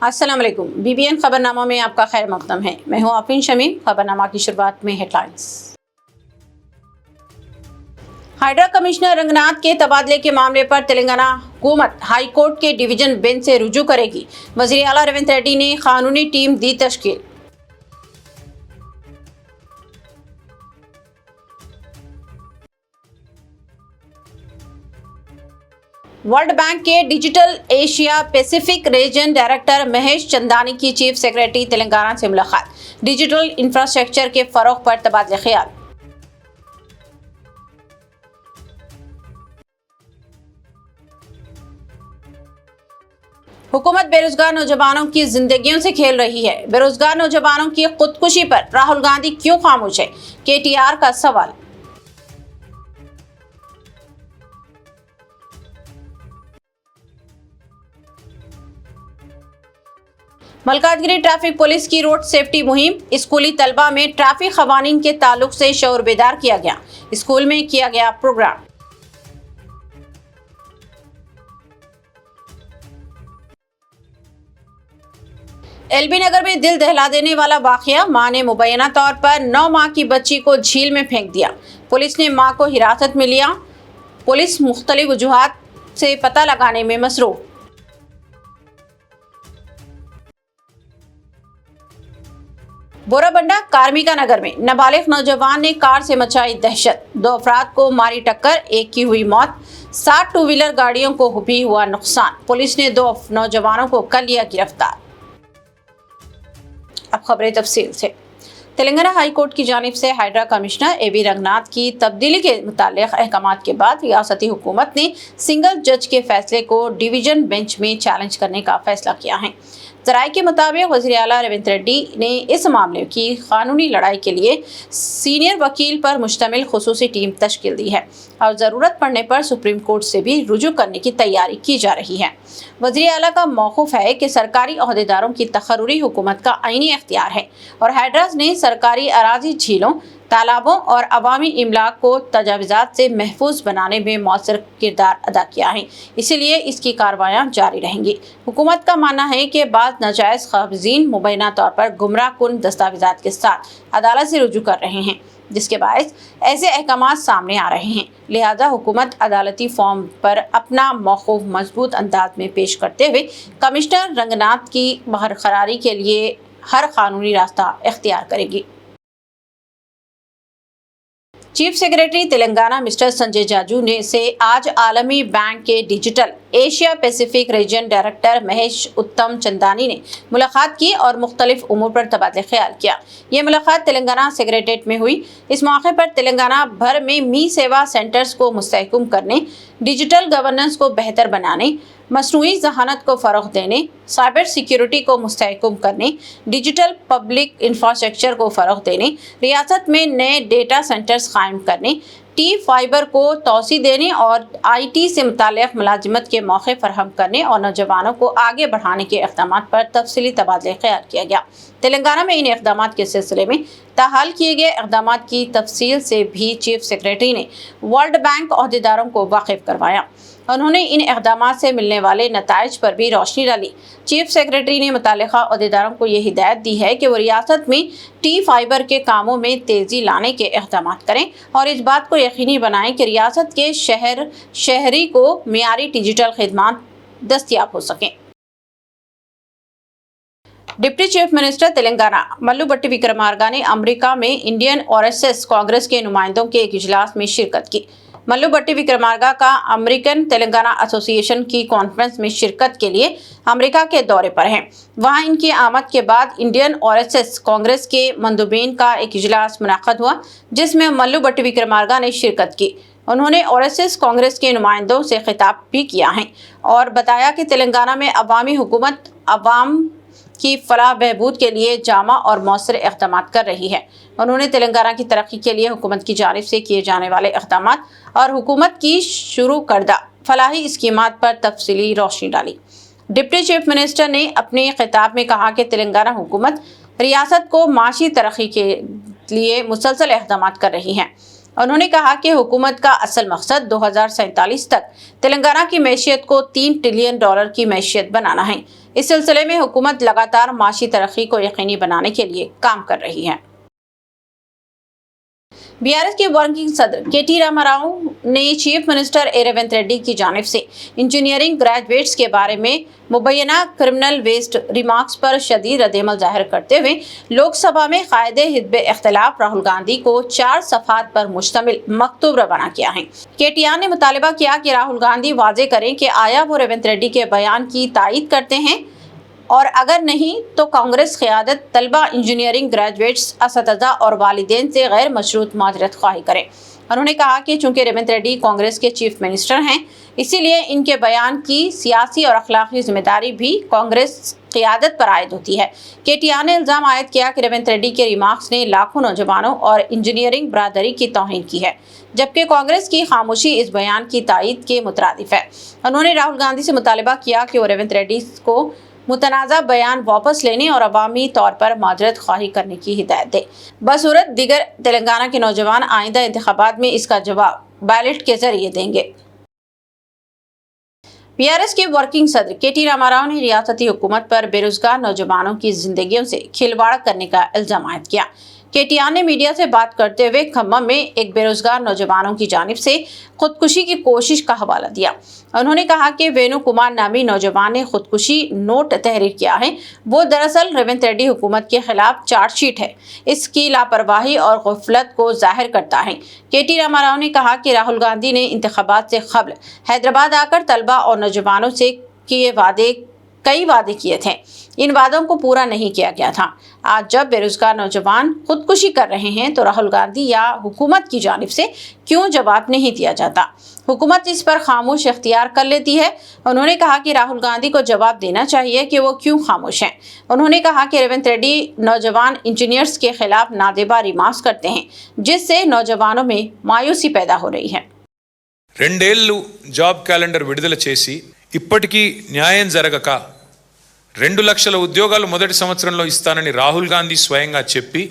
السلام علیکم BBN خبرنامہ میں آپ کا خیر مقدم ہے۔ میں ہوں آفرین شمیم۔ خبرنامہ کی شروعات میں head lines. Hydra commissioner Ranganath کے تبادلے کے معاملے پر تلنگانہ حکومت ہائی کورٹ کے ڈویژن بینچ سے رجوع کرے گی۔ وزیر اعلیٰ ریونت ریڈی نے قانونی ٹیم دی تشکیل۔ ورلڈ بینک کے digital Asia Pacific region director Mahesh Chandani کی چیف سیکرٹری تلنگانہ سے ملاقات۔ ڈیجیٹل انفراسٹرکچر کے فروغ پر تبادلہ خیال۔ حکومت بے روزگار نوجوانوں کی زندگیوں سے کھیل رہی ہے۔ بے روزگار نوجوانوں کی خودکشی پر راہل گاندھی کیوں خاموش ہے؟ KTR کا سوال۔ ملکات گری ٹریفک پولیس کی روڈ سیفٹی مہم۔ اسکولی طلبہ میں ٹریفک قوانین کے تعلق سے شعور بیدار کیا گیا۔ اسکول میں کیا گیا پروگرام۔ LB نگر میں دل دہلا دینے والا واقعہ۔ ماں نے مبینہ طور پر 9 ماہ کی بچی کو جھیل میں پھینک دیا۔ پولیس نے ماں کو حراست میں لیا۔ پولیس مختلف وجوہات سے پتہ لگانے میں مصروف۔ بورا بنڈا کارمیکا نگر میں نابالغ نوجوان نے کار سے مچائی دہشت۔ 2 افراد کو ماری ٹکر، ایک کی ہوئی موت۔ 7 ٹو ویلر گاڑیوں کو بھی ہوا نقصان۔ پولیس نے 2 نوجوانوں کو کر لیا گرفتار۔ اب خبریں تفصیل سے۔ تلنگانہ ہائی کورٹ کی جانب سے ہائیڈرا کمشنر AB رنگناتھ کی تبدیلی کے متعلق احکامات کے بعد ریاستی حکومت نے سنگل جج کے فیصلے کو ڈویژن بینچ میں چیلنج کرنے کا فیصلہ کیا ہے۔ ذرائع کے مطابق وزیر اعلیٰ ریونت ریڈی نے اس معاملے کی قانونی لڑائی کے لیے سینئر وکیل پر مشتمل خصوصی ٹیم تشکیل دی ہے اور ضرورت پڑنے پر سپریم کورٹ سے بھی رجوع کرنے کی تیاری کی جا رہی ہے۔ وزیر اعلیٰ کا موقف ہے کہ سرکاری عہدیداروں کی تقرری حکومت کا آئینی اختیار ہے اور ہائیڈراز نے سرکاری اراضی، جھیلوں، تالابوں اور عوامی املاک کو تجاوزات سے محفوظ بنانے میں مؤثر کردار ادا کیا ہے، اسی لیے اس کی کارروائیاں جاری رہیں گی۔ حکومت کا ماننا ہے کہ بعض ناجائز قابضین مبینہ طور پر گمراہ کن دستاویزات کے ساتھ عدالت سے رجوع کر رہے ہیں، جس کے باعث ایسے احکامات سامنے آ رہے ہیں۔ لہذا حکومت عدالتی فارم پر اپنا موقف مضبوط انداز میں پیش کرتے ہوئے کمشنر رنگناتھ کی برقراری کے لیے ہر قانونی راستہ اختیار کرے گی۔ Chief secretary Telangana mister Sanjay Jaju نے آج عالمی بینک کے digital Asia Pacific region director Mahesh Uttam Chandani نے ملاقات کی اور مختلف امور پر تبادلہ خیال کیا۔ یہ ملاقات تلنگانہ سیکریٹریٹ میں ہوئی۔ اس موقع پر تلنگانہ بھر میں می سیوا سینٹرز کو مستحکم کرنے، ڈیجیٹل گورننس کو بہتر بنانے، مصنوعی ذہانت کو فروغ دینے، سائبر سیکیورٹی کو مستحکم کرنے، ڈیجیٹل پبلک انفراسٹرکچر کو فروغ دینے، ریاست میں نئے ڈیٹا سینٹرز قائم کرنے، فائبر کو توسیع دینے اور IT سے متعلق ملازمت کے موقع فراہم کرنے اور نوجوانوں کو آگے بڑھانے کے اقدامات پر تفصیلی تبادلہ خیال کیا گیا۔ تلنگانہ میں ان اقدامات کے سلسلے میں تاحال کیے گئے اقدامات کی تفصیل سے بھی چیف سیکرٹری نے ورلڈ بینک عہدیداروں کو واقف کروایا۔ انہوں نے ان اقدامات سے ملنے والے نتائج پر بھی روشنی ڈالی۔ چیف سیکرٹری نے متعلقہ عہدیداروں کو یہ ہدایت دی ہے کہ وہ ریاست میں فائبر کے کاموں میں تیزی لانے کے اقدامات کریں اور اس بات کو یقینی بنائیں کہ ریاست کے شہری کو معیاری ڈیجیٹل خدمات دستیاب ہو سکیں۔ ڈپٹی چیف منسٹر تلنگانہ ملو بھٹی وکرمارگا نے امریکہ میں انڈین RSS کانگریس کے نمائندوں کے ایک اجلاس میں شرکت کی۔ ملو بھٹی وکرمارگا کا امریکن تلنگانہ ایسوسی ایشن کی کانفرنس میں شرکت کے لیے امریکہ کے دورے پر ہیں۔ وہاں ان کی آمد کے بعد انڈین RSS کانگریس کے مندوبین کا ایک اجلاس منعقد ہوا، جس میں ملو بھٹی وکرمارگا نے شرکت کی۔ انہوں نے RSS کانگریس کے نمائندوں سے خطاب بھی کیا ہے اور بتایا کہ تلنگانہ میں عوامی حکومت عوام کی فلاح بہبود کے لیے جامع اور مؤثر اقدامات کر رہی ہے۔ انہوں نے تلنگانہ کی ترقی کے لیے حکومت کی جانب سے کیے جانے والے اقدامات اور حکومت کی شروع کردہ فلاحی اسکیمات پر تفصیلی روشنی ڈالی۔ ڈپٹی چیف منسٹر نے اپنے خطاب میں کہا کہ تلنگانہ حکومت ریاست کو معاشی ترقی کے لیے مسلسل اقدامات کر رہی ہے۔ उन्होंने कहा कि हुकूमत का असल मकसद 2047 तक तेलंगाना की मैशियत को $3 ट्रिलियन की मैशियत बनाना है। इस सिलसिले में हुकूमत लगातार माशी तरक्की को यकीनी बनाने के लिए काम कर रही है। बीआरएस के वर्किंग सदर केटी रामाराव ने चीफ मिनिस्टर रेवंत रेड्डी की जानिब से इंजीनियरिंग ग्रेजुएट्स के बारे में मुबैना क्रिमिनल वेस्ट रिमार्क्स पर शदीद रद्द-ए-अमल जाहिर करते हुए लोकसभा में कायदे हिज़्ब इख्तिलाफ राहुल गांधी को 4 सफ़हात पर मुश्तमिल मकतूब रवाना किया है। केटीआर ने मुतालबा किया कि राहुल गांधी वाज़े करें कि आया वो रेवंत रेड्डी के बयान की तायीद करते हैं और अगर नहीं तो कांग्रेस क़यादत तलबा, इंजीनियरिंग ग्रेजुएट्स, असतिज़ा और वालिदैन से गैर मशरूत माजरत ख्वाही करें। उन्होंने कहा कि चूँकि रेवंत रेड्डी कांग्रेस के चीफ मिनिस्टर हैं, इसीलिए इनके बयान की सियासी और अखलाकी जिम्मेदारी भी कांग्रेस क़यादत पर आयद होती है। केटीआर ने इल्ज़ाम आयद किया कि रेवंत रेड्डी के रिमार्क्स ने लाखों नौजवानों और इंजीनियरिंग बरादरी की तौहीन की है, जबकि कांग्रेस की खामोशी इस बयान की तायीद के मुतरादिफ है। उन्होंने राहुल गांधी से मुतालबा किया कि वो रेवंत रेड्डी को मुतनाज़ा बयान वापस लेने और अवामी तौर पर माजरत ख्वाही करने की हिदायत दे। बसूरत दिगर तेलंगाना के नौजवान आइंदा इंतखाबात में इसका जवाब बैलेट के जरिए देंगे। बीआरएस के वर्किंग सदर केटी रामाराव ने रियासती हुकूमत पर बेरोजगार नौजवानों की जिंदगियों से खिलवाड़ करने का इल्जाम आयद किया। केटीआर ने मीडिया से बात करते हुए खम्मम में एक बेरोजगार नौजवानों की जानिब से खुदकुशी की कोशिश का हवाला दिया। उन्होंने कहा कि वेणु कुमार नामी नौजवान ने खुदकुशी नोट तहरीर किया है। वो दरअसल रेवंत रेड्डी हुकूमत के खिलाफ चार्जशीट है। इसकी लापरवाही और गफलत को जाहिर करता है। केटी रामाराव ने कहा कि राहुल गांधी ने इंतखाबात से कबल हैदराबाद आकर तलबा और नौजवानों से कई वादे किए थे। इन वादों को पूरा नहीं किया गया था। आज जब बेरोजगार नौजवान खुदकुशी कर रहे हैं तो राहुल गांधी या हुकूमत की जानिब से क्यों जवाब नहीं दिया जाता? हुकूमत इस पर खामोश इख्तियार कर लेती है। उन्होंने कहा कि राहुल गांधी को जवाब देना चाहिए कि वो क्यों खामोश हैं। उन्होंने कहा कि रेवंत रेड्डी नौजवान इंजीनियर्स के खिलाफ नादेबा रिमार्क्स करते हैं, जिससे नौजवानों में मायूसी पैदा हो रही है। 2 ఏళ్లు జాబ్ క్యాలెండర్ విడుదల చేసి ఇప్పటికీ న్యాయం జరగక 2 లక్షల ఉద్యోగాలు మొదటి సంవత్సరంలో ఇస్తానని రాహుల్ గాంధీ స్వయంగా చెప్పి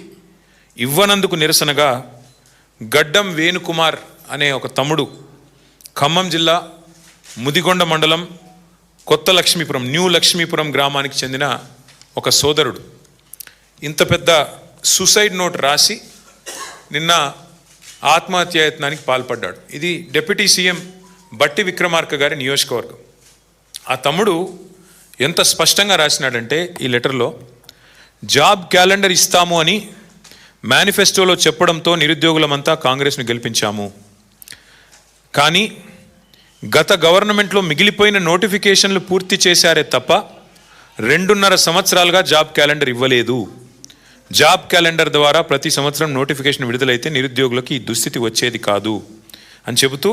ఇవ్వనందుకు నిరసనగా గడ్డం వేణుకుమార్ అనే ఒక తమ్ముడు ఖమ్మం జిల్లా ముదిగొండ మండలం కొత్త లక్ష్మీపురం న్యూ లక్ష్మీపురం గ్రామానికి చెందిన ఒక సోదరుడు ఇంత పెద్ద సూసైడ్ నోట్ రాసి నిన్న ఆత్మహత్యాయత్నానికి పాల్పడ్డాడు. ఇది డిప్యూటీ సీఎం బట్టి విక్రమార్క గారి నియోజకవర్గం. ఆ తమ్ముడు ఎంత స్పష్టంగా రాసినాడంటే ఈ లెటర్లో జాబ్ క్యాలెండర్ ఇస్తాము అని మేనిఫెస్టోలో చెప్పడంతో నిరుద్యోగులమంతా కాంగ్రెస్ను గెలిపించాము. కానీ గత గవర్నమెంట్లో మిగిలిపోయిన నోటిఫికేషన్లు పూర్తి చేశారే తప్ప 2.5 సంవత్సరాలుగా జాబ్ క్యాలెండర్ ఇవ్వలేదు. జాబ్ క్యాలెండర్ ద్వారా ప్రతి సంవత్సరం నోటిఫికేషన్ విడుదలైతే నిరుద్యోగులకు ఈ దుస్థితి వచ్చేది కాదు అని చెబుతూ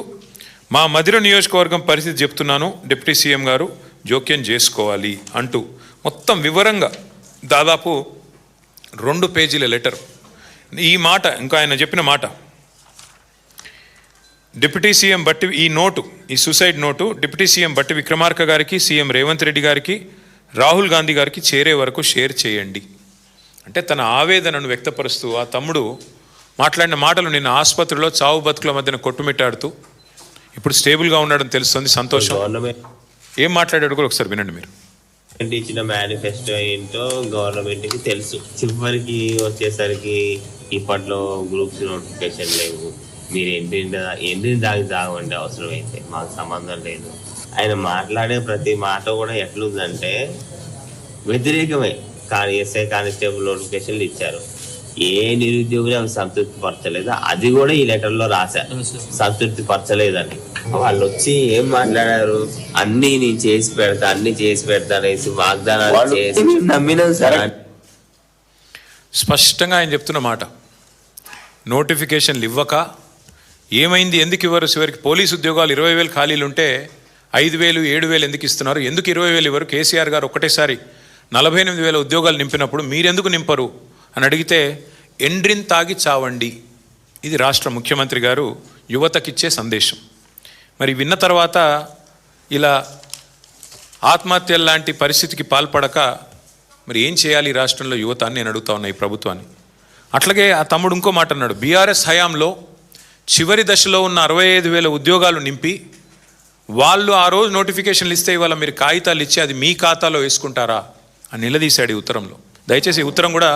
మా మధిర నియోజకవర్గం పరిస్థితి చెప్తున్నాను, డిప్యూటీ సీఎం గారు జోక్యం చేసుకోవాలి అంటూ మొత్తం వివరంగా దాదాపు 2 పేజీల లెటర్. ఈ మాట ఇంకా ఆయన చెప్పిన మాట డిప్యూటీ సీఎం బట్టి ఈ సూసైడ్ నోటు డిప్యూటీ సీఎం బట్టి విక్రమార్క గారికి, సీఎం రేవంత్ రెడ్డి గారికి, రాహుల్ గాంధీ గారికి చేరే వరకు షేర్ చేయండి అంటే తన ఆవేదనను వ్యక్తపరుస్తూ ఆ తమ్ముడు మాట్లాడిన మాటలు నిన్న ఆసుపత్రిలో చావు బతుకుల మధ్యన కొట్టుమిట్టాడుతూ ఇప్పుడు స్టేబుల్గా ఉన్నాడని తెలుస్తుంది. సంతోషం. ఏం మాట్లాడాడు కూడా ఒకసారి వినండి మీరు. ఇచ్చిన మేనిఫెస్టో ఏంటో గవర్నమెంట్కి తెలుసు. చివరికి వచ్చేసరికి ఇప్పట్లో గ్రూప్స్ నోటిఫికేషన్ లేవు. మీరు ఎండిని దాగండి అవసరం అయితే, మాకు సంబంధం లేదు. ఆయన మాట్లాడే ప్రతి మాట కూడా ఎట్లుందంటే వ్యతిరేకమే. కానీ ఎస్ఐ కానిస్టేబుల్ నోటిఫికేషన్లు ఇచ్చారు, ఏ నిరుద్యోగులు అవి సంతృప్తి పరచలేదు. అది కూడా ఈ లెటర్లో రాశారు, సంతృప్తి పరచలేదని. వాళ్ళు వచ్చి ఏం మాట్లాడారు, అన్ని నేను చేసి పెడతా అనేసి వాగ్దానాలు చేసి నమ్మినాం సార్. స్పష్టంగా ఆయన చెప్తున్న మాట, నోటిఫికేషన్లు ఇవ్వక ఏమైంది, ఎందుకు ఇవ్వరు? చివరికి పోలీసు ఉద్యోగాలు 20,000 ఖాళీలు ఉంటే 5,000, 7,000 ఎందుకు ఇస్తున్నారు? ఎందుకు 20,000 ఇవ్వరు? కేసీఆర్ గారు ఒకటేసారి 48,000 ఉద్యోగాలు నింపినప్పుడు మీరెందుకు నింపరు అని అడిగితే ఎండ్రిన్ తాగి చావండి. ఇది రాష్ట్ర ముఖ్యమంత్రి గారు యువతకిచ్చే సందేశం. మరి విన్న తర్వాత ఇలా ఆత్మహత్యల లాంటి పరిస్థితికి పాల్పడక మరి ఏం చేయాలి రాష్ట్రంలో యువత అని నేను అడుగుతా ఉన్నా ఈ ప్రభుత్వాన్ని. అట్లాగే ఆ తమ్ముడు ఇంకో మాట అన్నాడు, బీఆర్ఎస్ హయాంలో చివరి దశలో ఉన్న 65,000 ఉద్యోగాలు నింపి వాళ్ళు ఆ రోజు నోటిఫికేషన్లు ఇస్తే ఇవాళ మీరు కాగితాలు ఇచ్చి అది మీ ఖాతాలో వేసుకుంటారా అని నిలదీశాడు ఈ ఉత్తరంలో. దయచేసి ఈ ఉత్తరం కూడా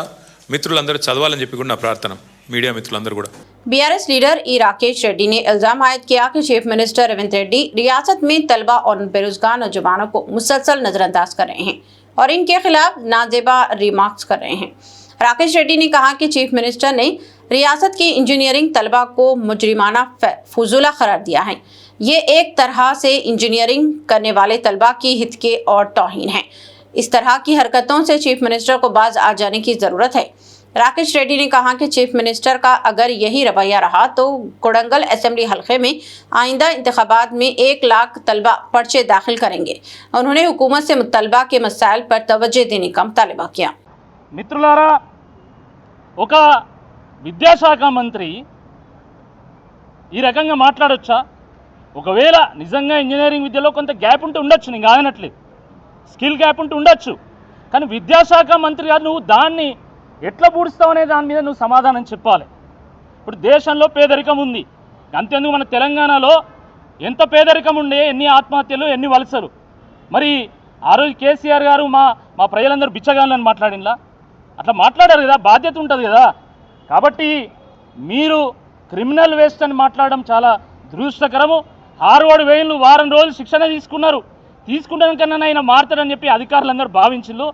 మిత్రులందరూ చదవాలని చెప్పి కూడా నా ప్రార్థన, మీడియా మిత్రులందరూ కూడా. बीआरएस लीडर ई राकेश रेड्डी ने इल्जाम आयद किया कि चीफ मिनिस्टर रेवंत रेड्डी रियासत में तलबा और बेरोजगार नौजवानों को मुसलसल नजरअंदाज कर रहे हैं और इनके खिलाफ नाजेबा रिमार्क्स कर रहे हैं। राकेश रेड्डी ने कहा कि चीफ मिनिस्टर ने रियासत की इंजीनियरिंग तलबा को मुजरिमाना फजूला करार दिया है। ये एक तरह से इंजीनियरिंग करने वाले तलबा की हित के और तौहीन है। इस तरह की हरकतों से चीफ मिनिस्टर को बाज आ जाने की जरूरत है। राकेश रेड्डी ने कहा कि चीफ मिनिस्टर का अगर यही रवैया रहा तो कोडंगल असेंबली हलके में आइंदा इंतखाबात में 1 लाख तलबा पर्चे दाखिल करेंगे। उन्होंने हुकूमत से मुतलबा के मसाइल पर तवज्जो देने का मुतालबा किया। మిత్రులారా, ఒక విద్యాశాఖ మంత్రి ఈ రకంగా మాట్లాడొచ్చా? ఒకవేళ నిజంగా ఇంజనీరింగ్ విద్యలో కొంత గ్యాప్ ఉంటే ఉండొచ్చు, నేను కాదనట్లేదు, స్కిల్ గ్యాప్ ఉంటే ఉండొచ్చు. కానీ విద్యాశాఖ మంత్రిగా నువ్వు దాన్ని ఎట్లా పూడుస్తావు అనే దాని మీద నువ్వు సమాధానం చెప్పాలి. ఇప్పుడు దేశంలో పేదరికం ఉంది, అంతేందుకు మన తెలంగాణలో ఎంత పేదరికం ఉండే, ఎన్ని ఆత్మహత్యలు, ఎన్ని వలసలు. మరి ఆ రోజు కేసీఆర్ గారు మా ప్రజలందరూ బిచ్చగాళ్ళని మాట్లాడినలా? అట్లా మాట్లాడారు కదా, బాధ్యత ఉంటుంది కదా. కాబట్టి మీరు క్రిమినల్ వేస్ట్ అని మాట్లాడడం చాలా దురదృష్టకరము. హార్వర్డ్ వేయిన్లు వారం రోజులు శిక్షణ తీసుకున్నాక ఆయన మారుతాడని చెప్పి అధికారులందరూ భావించిళ్ళు.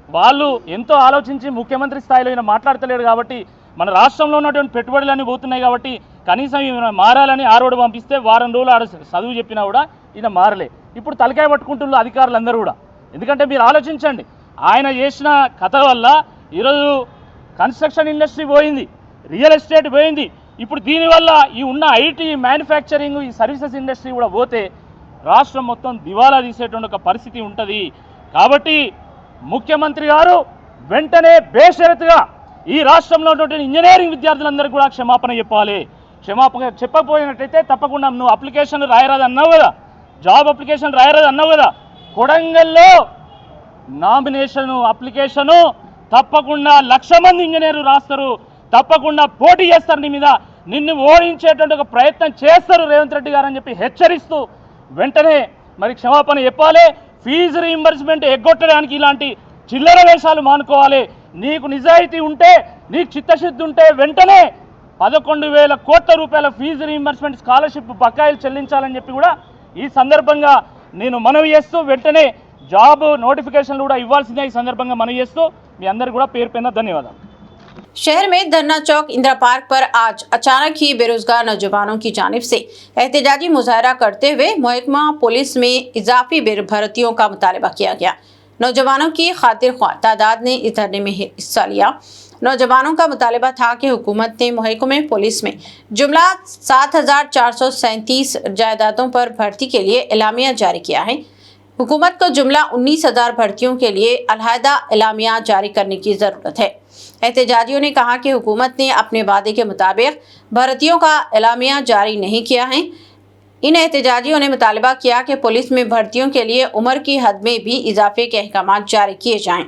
వాళ్ళు ఎంతో ఆలోచించి ముఖ్యమంత్రి స్థాయిలో ఈయన మాట్లాడతలేడు కాబట్టి మన రాష్ట్రంలో ఉన్నటువంటి పెట్టుబడులన్నీ పోతున్నాయి కాబట్టి కనీసం ఈయన మారాలని హార్వర్డ్ పంపిస్తే వారం రోజులు ఆడ చదువు చెప్పినా కూడా ఈయన మారలే. ఇప్పుడు తలకాయ పట్టుకుంటున్నారు అధికారులందరూ కూడా. ఎందుకంటే మీరు ఆలోచించండి, ఆయన చేసిన కథ వల్ల ఈరోజు కన్స్ట్రక్షన్ ఇండస్ట్రీ పోయింది, రియల్ ఎస్టేట్ పోయింది. ఇప్పుడు దీనివల్ల ఈ ఉన్న ఐటీ, మ్యానుఫ్యాక్చరింగ్, ఈ సర్వీసెస్ ఇండస్ట్రీ కూడా పోతే రాష్ట్రం మొత్తం దివాలా తీసేటువంటి ఒక పరిస్థితి ఉంటుంది. కాబట్టి ముఖ్యమంత్రి గారు వెంటనే బేషరతుగా ఈ రాష్ట్రంలో ఉన్నటువంటి ఇంజనీరింగ్ విద్యార్థులందరికీ కూడా క్షమాపణ చెప్పాలి. క్షమాపణ చెప్పకపోయినట్టయితే తప్పకుండా నువ్వు అప్లికేషన్లు రాయరాదు అన్నావు కదా, జాబ్ అప్లికేషన్ రాయరాదు అన్నావు కదా, కొడంగల్లో నామినేషను అప్లికేషను తప్పకుండా 1,00,000 మంది ఇంజనీర్లు రాస్తారు, తప్పకుండా పోటీ చేస్తారు నీ మీద, నిన్ను ఓడించేటువంటి ఒక ప్రయత్నం చేస్తారు రేవంత్ రెడ్డి గారు అని చెప్పి హెచ్చరిస్తూ వెంటనే మరి క్షమాపణ చెప్పాలి. ఫీజు రీయింబర్స్మెంట్ ఎగ్గొట్టడానికి ఇలాంటి చిల్లర వేషాలు మానుకోవాలి. నీకు నిజాయితీ ఉంటే, నీకు చిత్తశుద్ధి ఉంటే వెంటనే 11,000 కోట్ల రూపాయల ఫీజు రీయింబర్స్మెంట్ స్కాలర్షిప్ బకాయిలు చెల్లించాలని చెప్పి కూడా ఈ సందర్భంగా నేను మనవి చేస్తూ వెంటనే జాబ్ నోటిఫికేషన్లు కూడా ఇవ్వాల్సిందే ఈ సందర్భంగా మనవి చేస్తూ మీ అందరికీ కూడా పేరు పైన ధన్యవాదాలు. शहर में धरना चौक इंदिरा पार्क पर आज अचानक ही बेरोजगार नौजवानों की जानिब से एहतजाजी मुजाहरा करते हुए महकमा पुलिस में इजाफी भर्तियों का मुतालबा किया गया। नौजवानों की खातिर ख्वाह तादाद ने इस धरने में हिस्सा लिया। नौजवानों का मुतालबा था कि हुकूमत ने महकमे पुलिस में जुमला 7,437 जायदादों पर भर्ती के लिए एलामिया जारी किया है। हुकूमत को जुमला 19,000 भर्तियों के लिए अलहदा एलामिया जारी करने की ज़रूरत है। एहतजाजियों ने कहा कि हुकूमत ने अपने वादे के मुताबिक भर्तियों का एलामिया जारी नहीं किया है। इन एहतजाजियों ने मुतालबा किया कि पुलिस में भर्तियों के लिए उम्र की हद में भी इजाफे के अहकाम जारी किए जाएं।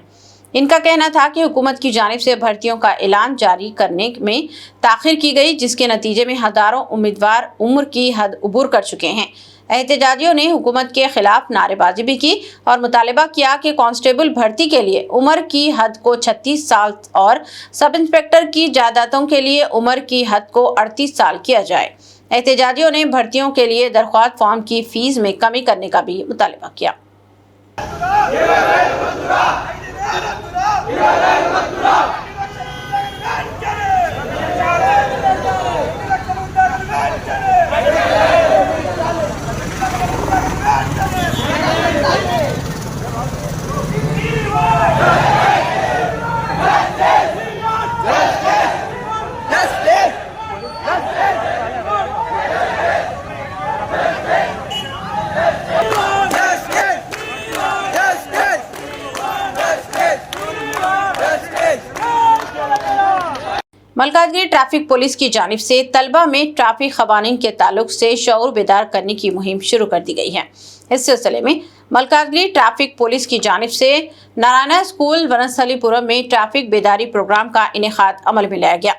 इनका कहना था कि हुकूमत की जानिब से भर्तियों का ऐलान जारी करने में ताख़ीर की गई, जिसके नतीजे में हज़ारों उम्मीदवार उम्र की हद उबूर कर चुके हैं। एहतजाजियों ने हुकूमत के खिलाफ नारेबाजी भी की और मुतालबा किया कि कांस्टेबल भर्ती के लिए उम्र की हद को 36 साल और सब इंस्पेक्टर की जायदादों के लिए उम्र की हद को 38 साल किया जाए। एहतजाजियों ने भर्तियों के लिए दरख्वास्त फॉर्म की फीस में कमी करने का भी मुतालबा किया। मलकाजगिरी ट्रैफिक पुलिस की जानिब से तलबा में ट्रैफिक क़वानीन के ताल्लुक से शऊर बेदार करने की मुहिम शुरू कर दी गई है। इस सिलसिले में मलकाजगिरी ट्रैफिक पुलिस की जानिब से नारायणा स्कूल वनस्थलीपुरम में ट्रैफिक बेदारी प्रोग्राम का इनेकाद अमल में लाया गया।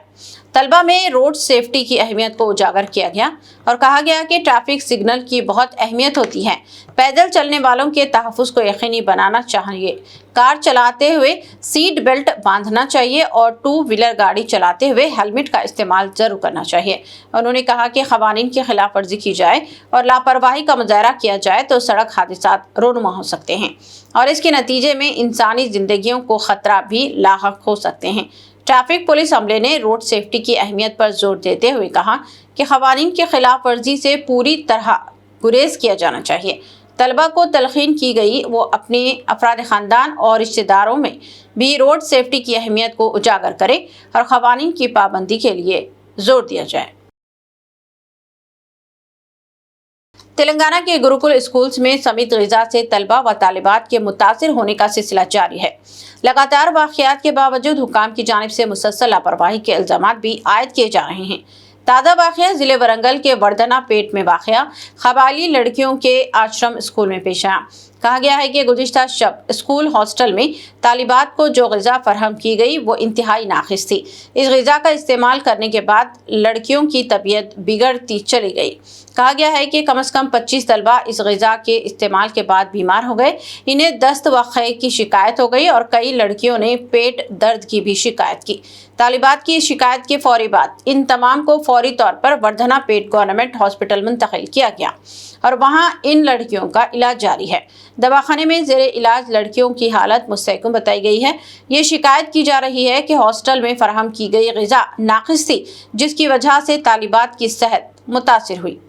तलबा में रोड सेफ्टी की अहमियत को उजागर किया गया और कहा गया कि ट्रैफिक सिग्नल की बहुत अहमियत होती है। पैदल चलने वालों के तहफ़्फ़ुज़ को यकीनी बनाना चाहिए। कार चलाते हुए सीट बेल्ट बांधना चाहिए और टू व्हीलर गाड़ी चलाते हुए हेलमेट का इस्तेमाल जरूर करना चाहिए। उन्होंने कहा कि क़वानीन की खिलाफ वर्जी की जाए और लापरवाही का मुजाहरा किया जाए तो सड़क हादसात रोनुमा हो सकते हैं और इसके नतीजे में इंसानी जिंदगियों को खतरा भी लाहक हो सकते हैं। ट्रैफिक पुलिस अमले ने रोड सेफ्टी की अहमियत पर जोर देते हुए कहा कि क़वानीन की खिलाफ वर्जी से पूरी तरह गुरेज किया जाना चाहिए। तलबा को तलखीन की गई वो अपने अफराद ख़ानदान और रिश्तेदारों में भी रोड सेफ्टी की अहमियत को उजागर करे और क़वानीन की पाबंदी के लिए जोर दिया जाए। तेलंगाना के गुरुकुल स्कूल्स में समित ग़िज़ा से तलबा व तालिबात के मुतासिर होने का सिलसिला जारी है। लगातार वाक़यात के बावजूद हुकाम की जानिब से मुसलसल लापरवाही के इल्ज़ामात भी आयद किए जा रहे हैं। ताज़ा वाक़या ज़िले वरंगल के वर्धना पेट में वाक़या क़बायली लड़कियों के आश्रम स्कूल में पेश आया। कहा गया है कि गुज़िश्ता शब स्कूल हॉस्टल में तालिबात को जो ग़िज़ा फरहम की गई वो इंतहाई नाक़िस थी। इस ग़िज़ा का इस्तेमाल करने के बाद लड़कियों की तबीयत बिगड़ती चली गई। कहा गया है कि कम से कम 25 तलबा इस ग़िज़ा के इस्तेमाल के बाद बीमार हो गए। इन्हें दस्त व ख़े की शिकायत हो गई और कई लड़कियों ने पेट दर्द की भी शिकायत की। तालिबात की शिकायत के फौरी बाद इन तमाम को फौरी तौर पर वर्धना पेट गवर्नमेंट हॉस्पिटल मुंतकिल किया गया और वहां इन लड़कियों का इलाज जारी है। दवाखाने में ज़ेरे इलाज लड़कियों की हालत मुस्तहकम बताई गई है। ये शिकायत की जा रही है कि हॉस्टल में फराहम की गई ग़िज़ा नाक़िस थी, जिसकी वजह से तालिबात की सेहत मुतासिर हुई।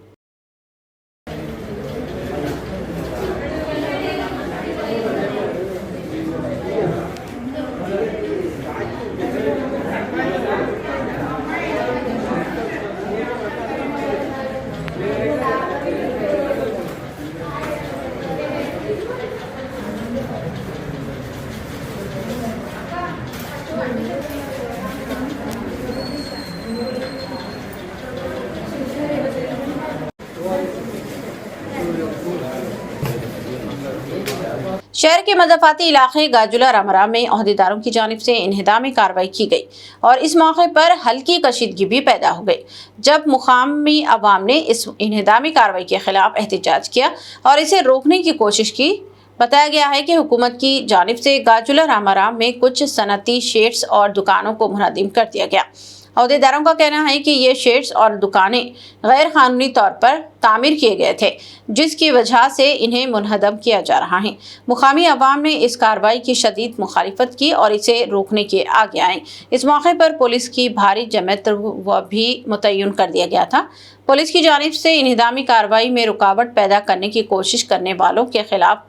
शहर के मज़ाफ़ाती इलाके गाजुला रामरा में अहदेदारों की जानिब से इन्हिदामी कार्रवाई की गई और इस मौके पर हल्की कशीदगी भी पैदा हो गई जब मुकामी अवाम ने इस इन्हिदामी कार्रवाई के खिलाफ एहतजाज किया और इसे रोकने की कोशिश की। बताया गया है कि हुकूमत की जानिब से गाजुला रामरा में कुछ सनती शेड्स और दुकानों को मुनहदिम कर दिया गया। अहदेदारों का कहना है कि ये शेड्स और दुकानें गैर कानूनी तौर पर तामीर किए गए थे, जिसकी वजह से इन्हें मुनहदम किया जा रहा है। मुकामी अवाम ने इस कार्रवाई की शदीद मुखालिफत की और इसे रोकने के आगे आए। इस मौके पर पुलिस की भारी जमत भी मुतय्यन कर दिया गया था। पुलिस की जानिब से इन्हिदामी कार्रवाई में रुकावट पैदा करने की कोशिश करने वालों के खिलाफ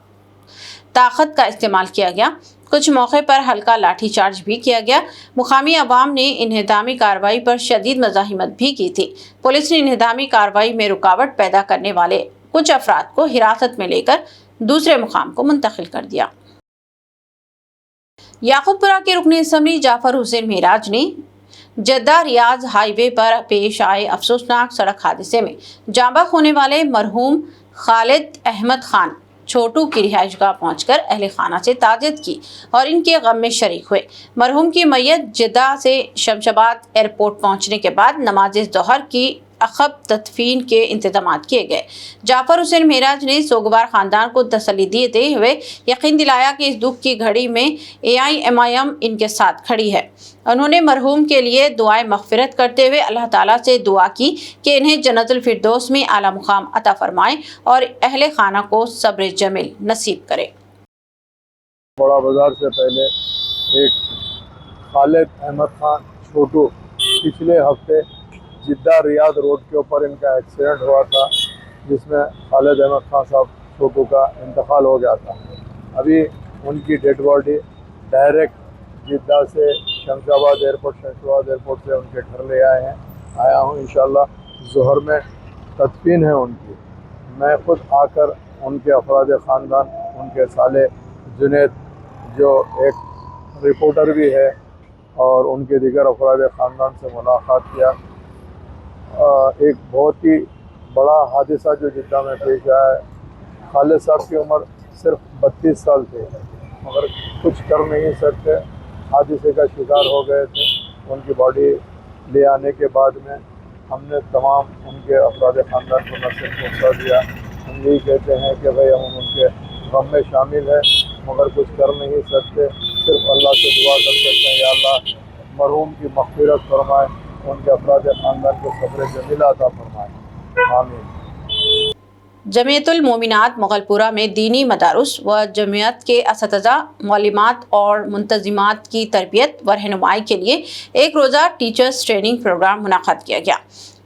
ताकत का इस्तेमाल किया गया। कुछ मौके पर हल्का लाठी चार्ज भी किया गया। मुकामी अवाम ने इन्हिदामी कार्रवाई पर शदीद मज़ाहिमत भी की थी। पुलिस ने इन्हिदामी कार्रवाई में रुकावट पैदा करने वाले कुछ अफराद को हिरासत में लेकर दूसरे मुकाम को मुंतकिल कर दिया। याकूबपुरा के रुकन असम्बली जाफर हुसैन मेराज ने जद्दा रियाज हाईवे पर पेश आए अफसोसनाक सड़क हादसे में जाँबाग होने वाले मरहूम खालिद अहमद खान छोटू की रिहाइशगाह पहुंचकर अहले खाना से ताज़ियत की और इनके गम में शरीक हुए। मरहूम की मैयत जिद्दा से शमशाबाद एयरपोर्ट पहुंचने के बाद नमाज ज़ोहर की अखब तदफीन के इंतजाम किए गए। जाफर हुसैन मेराज ने सोगवार ख़ानदान को तसल्ली देते हुए यकीन दिलाया कि इस दुख की घड़ी में AIMIM इनके साथ खड़ी है। उन्होंने मरहूम के लिए दुआएं मग़फ़िरत करते हुए अल्लाह ताला से दुआ की कि इन्हें जन्नतुल फिरदौस में आला मुकाम अता फरमाए और अहले खाना को सब्र जमील नसीब करे। बड़ा बाजार से पहले एक खालिद अहमद खान छोटू पिछले हफ्ते जिद्दा रियाद रोड के ऊपर इनका एक्सीडेंट हुआ था, जिसमें खालिद अहमद खान साहब छोटू का इंतकाल हो गया था। अभी उनकी डेड बॉडी डायरेक्ट जिद्दा से शमशाबाद एयरपोर्ट से उनके घर ले आया हूँ। इंशाल्लाह ज़ोहर में तदफीन है उनकी। मैं ख़ुद आकर उनके अफराद ख़ानदान, उनके साले जुनैद जो एक रिपोर्टर भी है और उनके दीगर अफराद ख़ानदान से मुलाकात किया। एक बहुत ही बड़ा हादसा जो जिद्दा में पेश आया है। खालिद साहब की उम्र सिर्फ 32 साल थी, मगर कुछ कर नहीं सकते, हादसे का शिकार हो गए थे। उनकी बॉडी ले आने के बाद में हमने तमाम उनके अफराद ख़ानदान को न सिर्फ पहुँचा दिया, हम यही कहते हैं कि भाई हम उनके गम में शामिल हैं मगर कुछ कर नहीं सकते, सिर्फ अल्लाह से दुआ कर सकते हैं या अल्लाह मरहूम की मग़फ़िरत फरमाए, उनके अफराद ख़ानदान को सब्र जमीला अता फरमाए, आमीन। जमीयतुल मोमिनात मुगलपुरा में दीनी मदारुस व जमीयत के असतिज़ा, मौलिमात और मुंतज़िमात की तरबियत व रहनुमाई के लिए एक रोज़ा टीचर्स ट्रेनिंग प्रोग्राम मुनक़्क़द किया गया।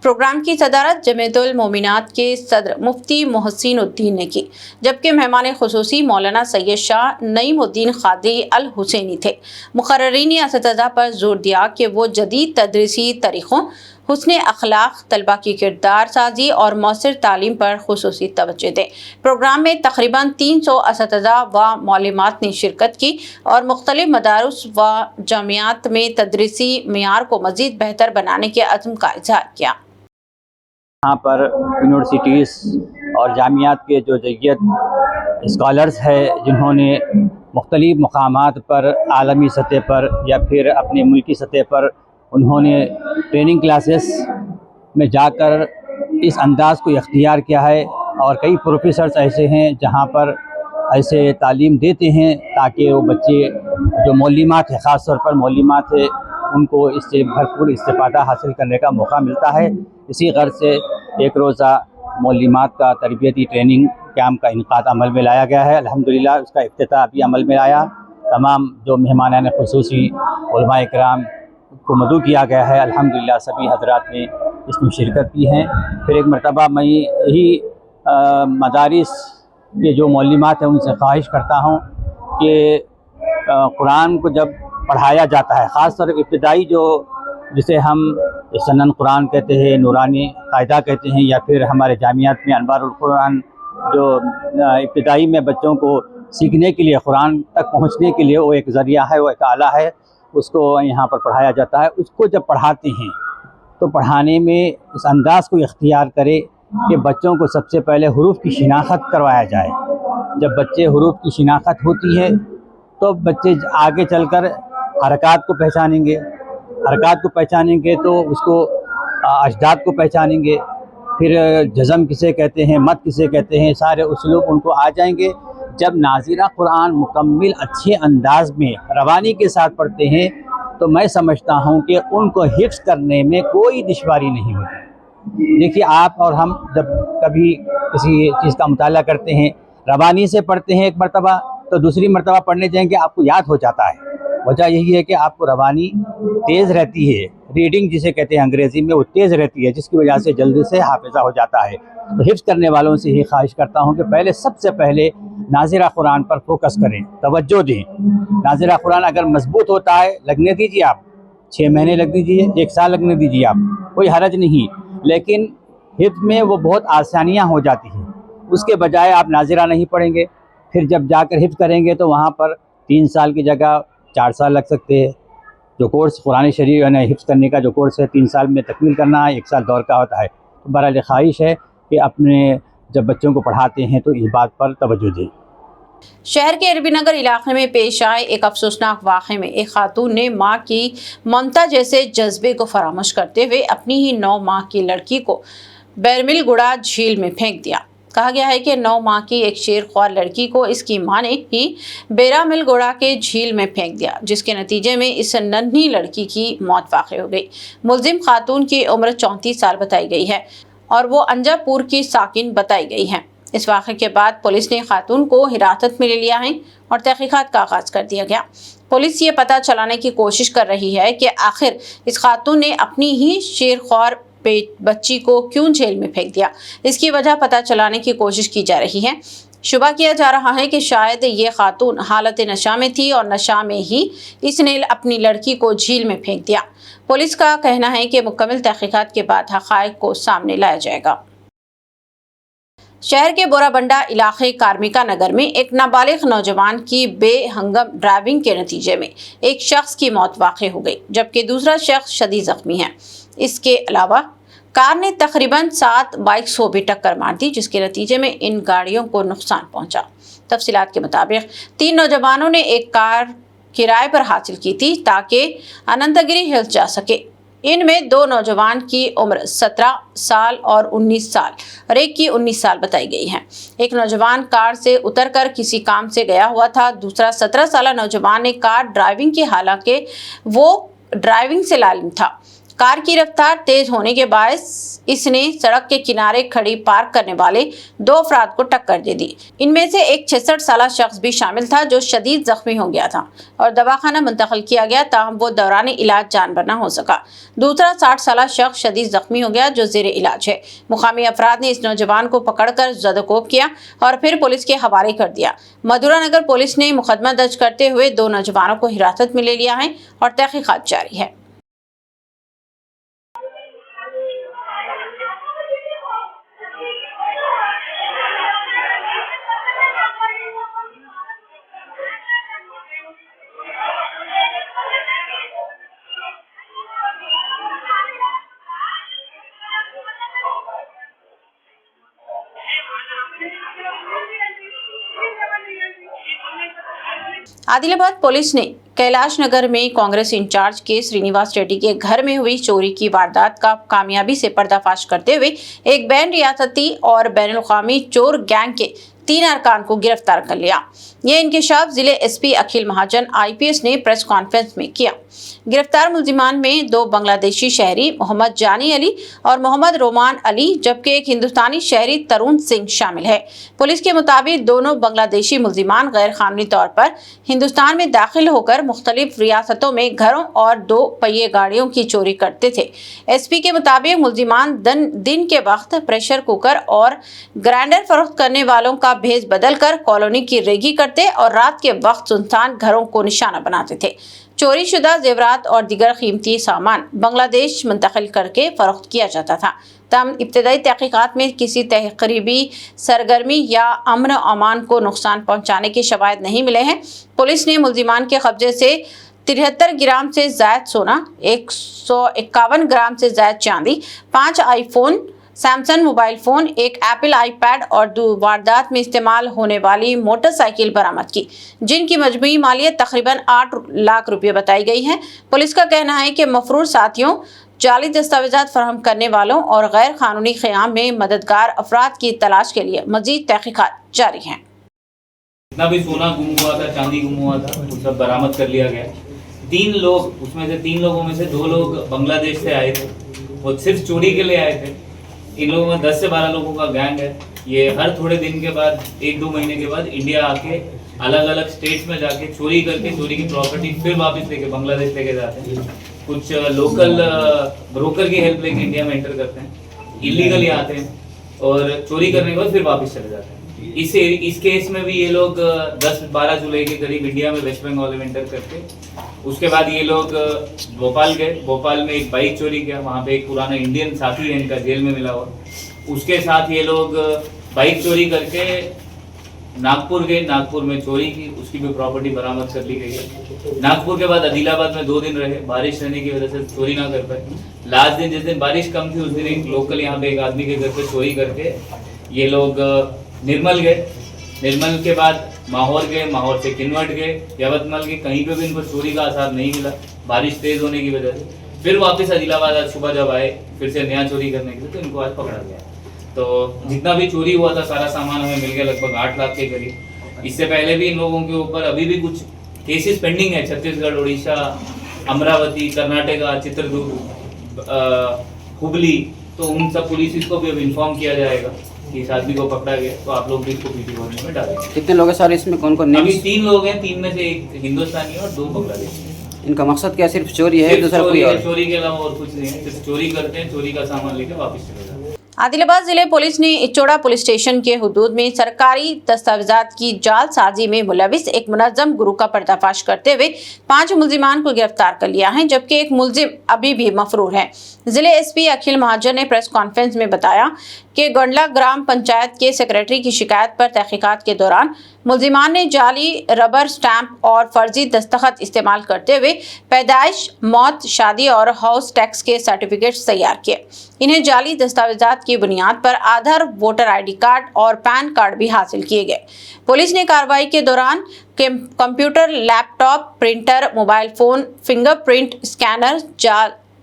प्रोग्राम की सदारत जमीयतुल मोमिनात के सदर मुफ्ती मोहसिन उद्दीन ने की, जबकि मेहमान खुसूसी मौलाना सैयद शाह नईमुद्दीन क़ादरी अल हुसैनी थे। मुक़र्ररीन असतिज़ा पर जोर दिया कि वो जदीद तदरीसी तरीक़ों, हुस्न अखलाक, तलबा की किरदार साजी और मौसर तालीम पर खुसूसी तवज्जो दें। प्रोग्राम में तकरीबन 300 असतिज़ा व मौलिमात ने शिरकत की और मुख्तलिफ मदारुस व जामियात में तदरीसी मियार को मज़ीद बेहतर बनाने के अज़्म का इज़हार किया। यहाँ पर यूनिवर्सिटीज़ और जामियात के जो जय्यत स्कॉलर्स हैं जिन्होंने मुख्तलिफ़ मकामात पर आलमी सतह पर या फिर अपने मुल्की सतह पर उन्होंने ट्रेनिंग क्लासेस में जाकर इस अंदाज़ को इख्तियार किया है और कई प्रोफेसर्स ऐसे हैं जहाँ पर ऐसे तालीम देते हैं ताकि वो बच्चे जो मौलिमात है, ख़ास तौर पर मौलिमात है, उनको इससे भरपूर इस्तिफ़ादा हासिल करने का मौका मिलता है। इसी गर्ज से एक रोज़ा मौलिमात का तरबियती ट्रेनिंग कैंप का इनक़ाद अमल में लाया गया है। अल्हम्दुलिल्लाह उसका इफ्तिताह अभी अमल में आया। तमाम जो मेहमानान खुसूसी उलमा इकराम को मदऊ किया गया है। अल्हम्दुलिल्लाह सभी हज़रात ने इसमें शिरकत की हैं। फिर एक मरतबा मैं यही मदारिस के जो मौलिमात हैं उनसे ख्वाहिश करता हूँ कि कुरान को जब पढ़ाया जाता है, ख़ास तौर पर इब्तिदाई जो जिसे हम सनन कुरान कहते हैं, नूरानी कायदा कहते हैं, या फिर हमारे जामियात में अनवारुल कुरान जो इब्तिदाई में बच्चों को सीखने के लिए, कुरान तक पहुँचने के लिए वो एक ज़रिया है, वो एक आला है, उसको यहाँ पर पढ़ाया जाता है। उसको जब पढ़ाते हैं तो पढ़ाने में इस अंदाज़ को इख्तियार करें कि बच्चों को सबसे पहले हुरूफ की शिनाख्त करवाया जाए। जब बच्चे हुरूफ की शिनाख्त होती है तो बच्चे आगे चलकर हरकात को पहचानेंगे, हरकात को पहचानेंगे तो उसको अजदाद को पहचानेंगे, फिर जज़म किसे कहते हैं, मत किसे कहते हैं, सारे उसलूब उनको आ जाएंगे। जब नाज़िरा कुरान मुकम्मिल अच्छे अंदाज में रवानी के साथ पढ़ते हैं तो मैं समझता हूँ कि उनको हिफ्ज़ करने में कोई दुश्वारी नहीं होती। देखिए, आप और हम जब कभी किसी चीज़ का मुताला करते हैं, रवानी से पढ़ते हैं एक मरतबा, तो दूसरी मरतबा पढ़ने जाएंगे आपको याद हो जाता है। वजह यही है कि आपको रवानी तेज़ रहती है, रीडिंग जिसे कहते हैं अंग्रेज़ी में, वो तेज़ रहती है, जिसकी वजह से जल्दी से हाफिज़ा हो जाता है। तो हिफ्ज़ करने वालों से ही ख्वाहिश करता हूँ कि पहले सबसे पहले नाज़िरा कुरान पर फोकस करें, तवज्जो दें। नाज़िरा कुरान अगर मजबूत होता है, लगने दीजिए आप, 6 महीने लग दीजिए, 1 साल लगने दीजिए आप, कोई हरज नहीं। लेकिन हिफ्ज़ में वो बहुत आसानियाँ हो जाती हैं। उसके बजाय आप नाज़िरा नहीं पढ़ेंगे, फिर जब जाकर हिफ्ज़ करेंगे तो वहाँ पर 3 साल की जगह 4 साल लग सकते हैं। जो कोर्स कुरान शरीफ यानी हिफ्ज़ करने का जो कोर्स है 3 साल में तकमील करना है, 1 साल दौर का होता है। तो बहरहाल ख्वाहिश है कि अपने जब बच्चों को पढ़ाते हैं तो इस बात पर तवज्जो दें। शहर के अरबी नगर इलाके में पेश आए एक अफसोसनाक वाक़े में एक खातून ने माँ की ममता जैसे जज्बे को फरामोश करते हुए अपनी ही 9 माह की लड़की को बैरमिल गुड़ा झील में फेंक दिया। कहा गया है कि 9 माह की एक शेरख्वार लड़की को इसकी मां ने ही बेरामिल गोड़ा के झील में फेंक दिया, जिसके नतीजे में इस नन्ही लड़की की मौत वाक़ हो गई। मुलजिम खातून की उम्र 34 साल बताई गई है और वो अंजापुर की साकिन बताई गई है। इस वाक़े के बाद पुलिस ने खातून को हिरासत में ले लिया है और तहक़ीक़ात का आगाज़ कर दिया गया। पुलिस ये पता चलाने की कोशिश कर रही है कि आखिर इस खातून ने अपनी ही शेरख्वार बच्ची को क्यों जेल में फेंक दिया। इसकी वजह पता चलाने की कोशिश की जा रही है। शुबा किया जा रहा है कि शायद ये खातून हालत नशा में थी और नशा में ही इसने अपनी लड़की को झील में फेंक दिया। पुलिस का कहना है कि मुकम्मल तहक़ीक़ात के बाद हक़ाइक़ को सामने लाया जाएगा। शहर के बोराबंडा इलाके कार्मिका नगर में एक नाबालिग नौजवान की बेहंगम ड्राइविंग के नतीजे में एक शख्स की मौत वाक़ हो गई, जबकि दूसरा शख्स शदीद ज़ख्मी है। इसके अलावा कार ने तकरीबन 7 बाइक्स को भी टक्कर मार दी, जिसके नतीजे में इन गाड़ियों को नुकसान पहुंचा। तफसीलात के मुताबिक 3 नौजवानों ने एक कार किराए पर हासिल की थी ताकि अनंतगिरी हिल्स जा सके। इनमें 2 नौजवान की उम्र 17 साल और 19 साल और एक की 19 साल बताई गई है। एक नौजवान कार से उतरकर किसी काम से गया हुआ था। दूसरा 17 साल नौजवान ने कार ड्राइविंग की, हालांकि वो ड्राइविंग से लालिम था। कार की रफ्तार तेज होने के बायस इसने सड़क के किनारे खड़ी पार्क करने वाले 2 अफराद को टक्कर दे दी। इनमें से एक 66 साल शख्स भी शामिल था जो शदीद जख्मी हो गया था और दवाखाना मुंतकिल किया गया, ताहम वो दौरान इलाज जान बरना हो सका। दूसरा 60 साल शख्स शदीद जख्मी हो गया जो जेर इलाज है। मुकामी अफराद ने इस नौजवान को पकड़कर जदोकोब किया और फिर पुलिस के हवाले कर दिया। मधुरा नगर पुलिस ने मुकदमा दर्ज करते हुए 2 नौजवानों को हिरासत में ले लिया है और तहकीकात जारी है। आदिलाबाद पुलिस ने कैलाश नगर में कांग्रेस इंचार्ज के श्रीनिवास रेड्डी के घर में हुई चोरी की वारदात का कामयाबी से पर्दाफाश करते हुए एक बैन रियासती और बैनुल-अक़वामी चोर गैंग के 3 अरकान को गिरफ्तार कर लिया। ये इंकशाफ जिले एसपी अखिल महाजन IPS ने प्रेस कॉन्फ्रेंस में किया। गिरफ्तार मुलजिमान में 2 बांग्लादेशी शहरी मोहम्मद जानी अली और मोहम्मद रोमान अली जबकि एक हिंदुस्तानी शहरी तरुण सिंह शामिल है। पुलिस के मुताबिक दोनों बांग्लादेशी मुलजिमान गैर कानूनी तौर पर हिंदुस्तान में दाखिल होकर मुख्तलिफ रियासतों में घरों और 2 पहिए गाड़ियों की चोरी करते थे। एसपी के मुताबिक मुलजिमान दिन के वक्त प्रेशर कुकर और ग्राइंडर फरोख्त करने वालों का भेज बदलकर कॉलोनी की रेगी करते और रात के वक्त सुनसान घरों को निशाना बनाते थे। चोरी शुदा जेवरात और दीगर कीमती सामान बांग्लादेश मुंतकिल करके फरोख्त किया जाता था। तमाम इब्तदाई तहकीकात में किसी तकरीबी सरगर्मी या अमन अमान को नुकसान पहुंचाने के शवाहिद नहीं मिले हैं। पुलिस ने मुलजिमान के कब्जे से 73 ग्राम से जायद सोना, 151 ग्राम से जायद चांदी, 5 आईफोन, सैमसंग मोबाइल फोन, एक एप्पल आईपैड और 2 वारदात में इस्तेमाल होने वाली मोटरसाइकिल बरामद की, जिनकी मजमूई मालियत तकरीबन 8 लाख रुपये बताई गई है। पुलिस का कहना है कि मफरूर साथियों, जाली दस्तावेजात फराहम करने वालों और गैर कानूनी क़याम में मददगार अफराद की तलाश के लिए मजीद तहकीकात जारी हैं। जितना भी सोना गुम हुआ था, चांदी गुम हुआ था, वो सब बरामद कर लिया गया। 3 लोग, उसमें से 3 लोगों में से 2 लोग बांग्लादेश से आए थे, वो सिर्फ चोरी के लिए आए थे। इन लोगों में 10 से 12 लोगों का गैंग है। ये हर थोड़े दिन के बाद, 1-2 महीने के बाद इंडिया आके अलग अलग स्टेट्स में जाके चोरी करके चोरी की प्रॉपर्टी फिर वापस लेके बांग्लादेश लेके जाते हैं। कुछ लोकल ब्रोकर की हेल्प लेके इंडिया में एंटर करते हैं, इलीगली आते हैं और चोरी करने के बाद फिर वापस चले जाते हैं। इस केस में भी ये लोग 10-12 जुलाई के करीब इंडिया में वेस्ट बंगाल में एंटर करके उसके बाद ये लोग भोपाल गए। भोपाल में एक बाइक चोरी किया, वहाँ पे एक पुराना इंडियन साथी है इनका जेल में मिला हुआ, उसके साथ ये लोग बाइक चोरी करके नागपुर गए। नागपुर में चोरी की, उसकी भी प्रॉपर्टी बरामद कर ली गई है। नागपुर के बाद आदिलाबाद में 2 दिन रहे, बारिश रहने की वजह से चोरी ना कर पाए। लास्ट दिन जिस दिन बारिश कम थी उस दिन एक लोकल यहाँ पे एक आदमी के घर पे चोरी करके ये लोग निर्मल गए। निर्मल के बाद माहौर गए, माहौर से किन्नौर गए, यवतमाल के, कहीं पे भी इनको चोरी का आसार नहीं मिला बारिश तेज होने की वजह से। फिर वापस आदिलाबाद आज सुबह जब आए फिर से नया चोरी करने के लिए, तो इनको आज पकड़ा गया। तो जितना भी चोरी हुआ था सारा सामान हमें मिल गया, लगभग 8 लाख के करीब। इससे पहले भी इन लोगों के ऊपर अभी भी कुछ केसेस पेंडिंग है, छत्तीसगढ़, उड़ीसा, अमरावती, कर्नाटका, चित्रदुर्ग, हुबली। तो उन सब पुलिस को भी अब इन्फॉर्म किया जाएगा कि इस आदमी को पकड़ा गया, तो आप लोग भी इसको पीटी भरने में डालेंगे। कितने लोग हैं सर इसमें, कौन कौन? अभी 3 लोग हैं, 3 में से एक हिंदुस्तानी और 2 बांग्लादेशी। इनका मकसद क्या सिर्फ चोरी है, दूसरा कोई और? चोरी के अलावा और कुछ नहीं है, सिर्फ चोरी करते हैं, चोरी का सामान लेकर वापस चले जाते हैं। आदिलाबाद जिले पुलिस ने इचोड़ा पुलिस स्टेशन के हुदूद में सरकारी दस्तावेजात की जालसाजी में मुलविस एक मुनज़्ज़म गुरुह का पर्दाफाश करते हुए 5 मुलजिमान को गिरफ्तार कर लिया है, जबकि एक मुलजिम अभी भी मफरूर है। जिले एसपी अखिल महाजन ने प्रेस कॉन्फ्रेंस में बताया कि गंडला ग्राम पंचायत के सेक्रेटरी की शिकायत पर तहकीकात के दौरान मुलजिमान ने जाली रबर स्टैंप और फर्जी दस्तखत इस्तेमाल करते हुए पैदाइश, मौत, शादी और हाउस टैक्स के सर्टिफिकेट्स तैयार किए। इन्हें जाली दस्तावेजात की बुनियाद पर आधार, वोटर ID कार्ड और पैन कार्ड भी हासिल किए गए। पुलिस ने कार्रवाई के दौरान computer, laptop, printer, mobile phone, fingerprint scanner,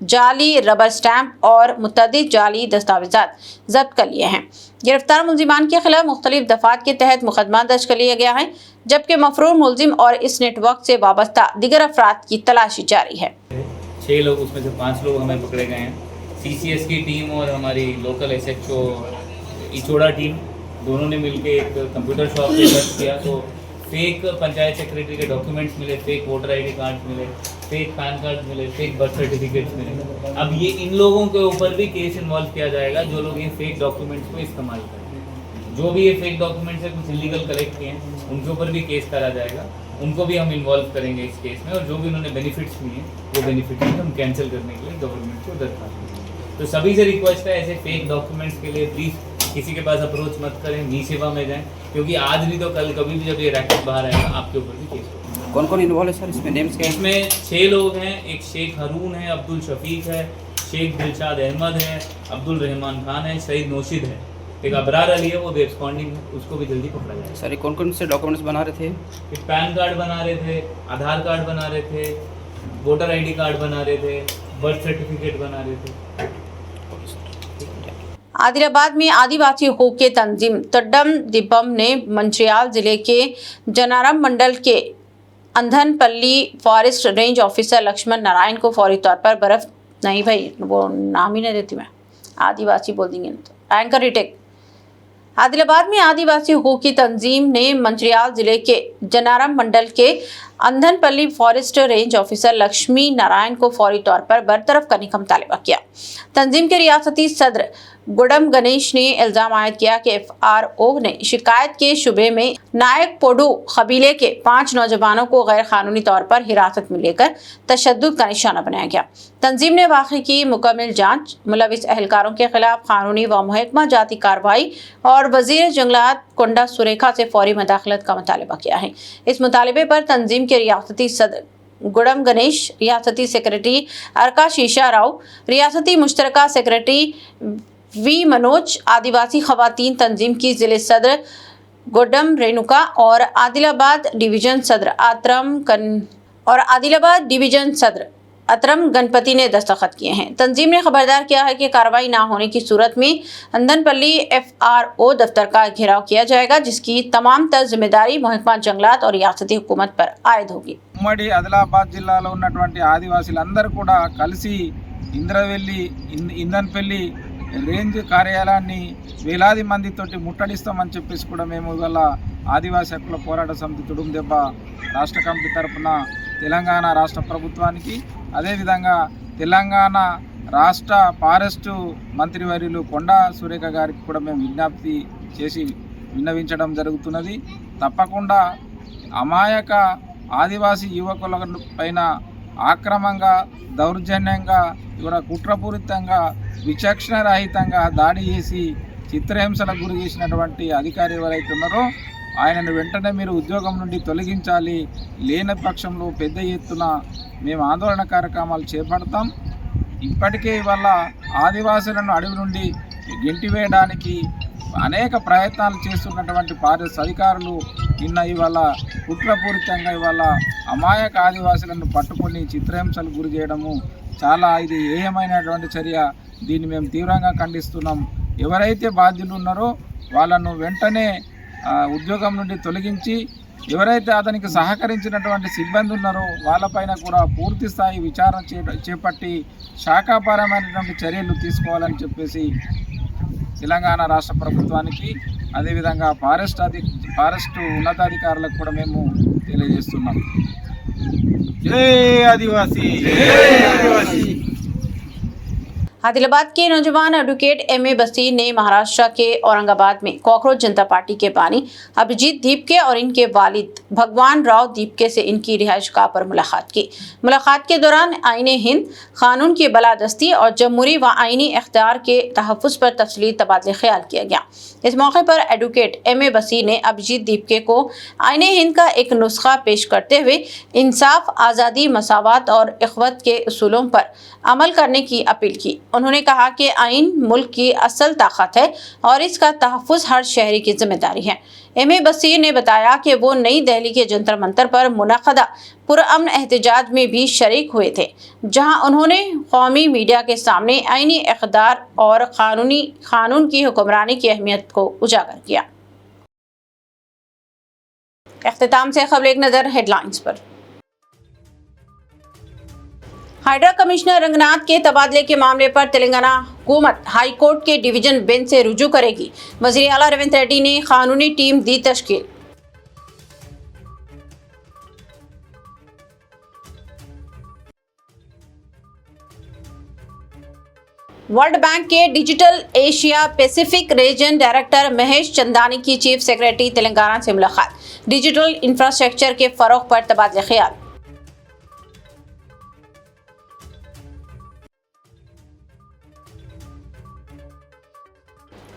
जाली रबर स्टैंप और मुतअद्दिद जाली दस्तावेजात जब्त कर लिए हैं। गिरफ्तार मुलजिमान के खिलाफ मुख्तलिफ दफात के तहत मुकदमा दर्ज कर लिया गया है, जबकि मफरूर मुलजिम और इस नेटवर्क से वाबस्ता दीगर अफराद की तलाशी जारी है। 6 लोग, उसमें से 5 लोग हमें पकड़े गए हैं। CCS की टीम और हमारी लोकल SHO इचोड़ा टीम दोनों ने मिलकर एक कंप्यूटर शॉप पे सर्च किया तो फेक पंचायत सेक्रेटरी के डॉक्यूमेंट्स मिले, फेक वोटर ID कार्ड मिले, फेक पैन कार्ड मिले, फेक बर्थ सर्टिफिकेट्स मिले। अब ये इन लोगों के ऊपर भी केस इन्वॉल्व किया जाएगा जो लोग ये फेक डॉक्यूमेंट्स को इस्तेमाल करें। जो भी ये फेक डॉक्यूमेंट्स है कुछ इलीगल कलेक्ट किए हैं उनके ऊपर भी केस करा जाएगा, उनको भी हम इन्वॉल्व करेंगे इस केस में। और जो भी उन्होंने बेनिफिट्स लिए हैं वो बेनिफिट हम कैंसिल करने के लिए गवर्नमेंट को दरख्वास्त देंगे। तो सभी से रिक्वेस्ट है, ऐसे फेक डॉक्यूमेंट्स के लिए प्लीज़ किसी के पास अप्रोच मत करें, मी सेवा में जाएं, क्योंकि आज नहीं तो कल कभी भी जब ये रैकेट बाहर आएगा आपके ऊपर भी केस होगा। कौन कौन इन्वॉल्व है सर इसमें, नेम्स क्या है? इसमें 6 लोग हैं। एक शेख हारून है, अब्दुल शफीक है, शेख दिलशाद अहमद है, अब्दुल रहमान खान है, सईद नौशिद है, एक अबरार अली है, वो एब्सकॉन्डिंग है, उसको भी जल्दी पकड़ा जाएगा। सर ये कौन कौन से डॉक्यूमेंट्स बना रहे थे? एक पैन कार्ड बना रहे थे, आधार कार्ड बना रहे थे, वोटर ID कार्ड बना रहे थे, बर्थ सर्टिफिकेट बना रहे थे। आदिलाबाद में आदिवासी हकूक़ के तंजीम तड्डम दिब्बम ने मंचियाल जिले के जनारम मंडल के Andhanpalli forest range officer Lakshman Narayan को फौरी तौर पर बर्फ नहीं भाई वो नाम ही नहीं देती मैं, आदिवासी बोल देंगे तो एंकर रिटेक। आदिलाबाद में आदिवासी हकूक़ की तंजीम ने मंचियाल जिले के जनारम मंडल के Andhanpalli forest range officer Lakshmi Narayan को फौरी तौर पर बरतरफ करने का मुतालबा किया। तंजीम के रियासती सदर गुडम गणेश ने इल्ज़ाम आयद किया कि FRO ने शिकायत के शुबे में नायक पोडू कबीले के 5 नौजवानों को गैर कानूनी तौर पर हिरासत में लेकर तशद्दुद का निशाना बनाया गया। तंजीम ने वाक़े की मुकम्मल जांच, मुलविस अहलकारों के खिलाफ कानूनी व महकमा जाती कार्रवाई और वज़ीर जंगलात कोंडा सुरेखा से फौरी मदाखलत का मुतालबा किया है। इस मुतालबे पर तंजीम के रियासती सदर गुडम गणेश, रियासती सेक्रेटरी अरका शीशा राव, रियासती मुश्तरका सेक्रेटरी V मनोज, आदिवासी खवातीन तंजीम की जिले सदर गुडम रेणुका और आदिलाबाद डिवीजन सदर अतरम गणपति ने दस्तखत किए हैं। तंजीम ने खबरदार किया है कि कार्रवाई ना होने की सूरत में अंधनपल्ली FRO दफ्तर का घेराव किया जाएगा, जिसकी तमाम तर जिम्मेदारी महकमा जंगलात और रियासती हुकूमत पर आयद होगी। ఉమ్మడి ఆదిలాబాద్ జిల్లాలో ఉన్నటువంటి ఆదివాసీలందరూ కూడా కలిసి ఇంద్రవెల్లి ఇందన్పల్లి రేంజ్ కార్యాలయాన్ని వేలాది మందితోటి ముట్టడిస్తామని చెప్పేసి కూడా మేము ఇవాళ ఆదివాసీ హక్కుల పోరాట సమితి తుడుం దెబ్బ రాష్ట్ర కమిటీ తరఫున తెలంగాణ రాష్ట్ర ప్రభుత్వానికి, అదేవిధంగా తెలంగాణ రాష్ట్ర ఫారెస్టు మంత్రివర్యులు కొండా సురేఖ గారికి కూడా మేము విజ్ఞప్తి చేసి విన్నవించడం జరుగుతున్నది. తప్పకుండా అమాయక ఆదివాసీ యువకుల పైన ఆక్రమంగా, దౌర్జన్యంగా, ఇవాళ కుట్రపూరితంగా, విచక్షణ రహితంగా దాడి చేసి చిత్రహింసలకు గురి చేసినటువంటి అధికారి ఎవరైతే ఉన్నారో ఆయనను వెంటనే మీరు ఉద్యోగం నుండి తొలగించాలి. లేని పక్షంలో పెద్ద ఎత్తున మేము ఆందోళన కార్యక్రమాలు చేపడతాం. ఇప్పటికే ఇవాళ ఆదివాసులను అడవి నుండి గెంటివేయడానికి అనేక ప్రయత్నాలు చేస్తున్నటువంటి ఫారెస్ట్ అధికారులు ఇవాళ కుట్రపూరితంగా ఇవాళ అమాయక ఆదివాసులను పట్టుకొని చిత్రహింసలు గురి చేయడము చాలా ఇది ఏమైనటువంటి చర్య. దీన్ని మేము తీవ్రంగా ఖండిస్తున్నాం. ఎవరైతే బాధ్యులు ఉన్నారో వాళ్ళను వెంటనే ఉద్యోగం నుండి తొలగించి, ఎవరైతే అతనికి సహకరించినటువంటి సిబ్బంది ఉన్నారో వాళ్ళపైన కూడా పూర్తి స్థాయి విచారణ చేపట్టి శాఖాపరమైనటువంటి చర్యలు తీసుకోవాలని చెప్పేసి తెలంగాణ రాష్ట్ర ప్రభుత్వానికి, అదేవిధంగా ఫారెస్ట్ ఉన్నతాధికారులకు కూడా మేము తెలియజేస్తున్నాం. జై ఆదివాసీ, జై ఆదివాసీ. आदिलाबाद के नौजवान एडवोकेट MA बसीर ने महाराष्ट्र के औरंगाबाद में कॉकरोच जनता पार्टी के बानी अभिजीत दीपके और इनके वालिद भगवान राव दीपके से इनकी रिहाइशगाह पर मुलाकात की। मुलाकात के दौरान आईने हिंद, कानून की बलादस्ती और जमहूरी व आईनी इख्तियार के तहफ़्फ़ुज़ पर तफसीली तबादला ख्याल किया गया। इस मौके पर एडवोकेट MA बसीर ने अभिजीत दीपके को आईने हिंद का एक नुस्खा पेश करते हुए इंसाफ, आज़ादी, मसावत और इख़वत के उसूलों पर अमल करने की अपील की। उन्होंने कहा कि आइन मुल्क की असल ताकत है और इसका तहफ़्फ़ुज़ हर शहरी की जिम्मेदारी है। एम.ए. बसीर ने बताया कि वो नई दिल्ली के जंतर मंतर पर मुनक़दा पुरअमन एहतजाज में भी शरीक हुए थे, जहां उन्होंने कौमी मीडिया के सामने आइनी इक़्तिदार और कानून की हुक्मरानी की अहमियत को उजागर किया। इख्तिताम से खबर एक नज़र हेडलाइंस पर। हाइड्रा कमिश्नर रंगनाथ के तबादले के मामले पर तेलंगाना हुकूमत हाई कोर्ट के डिवीजन बेंच से रुजू करेगी। वज़ीर आला रेवंत रेड्डी ने कानूनी टीम दी तश्कील। वर्ल्ड बैंक के digital Asia Pacific region director Mahesh Chandani की चीफ सेक्रेटरी तेलंगाना से मुलाकात। डिजिटल इंफ्रास्ट्रक्चर के फरोग पर तबादला ख्याल।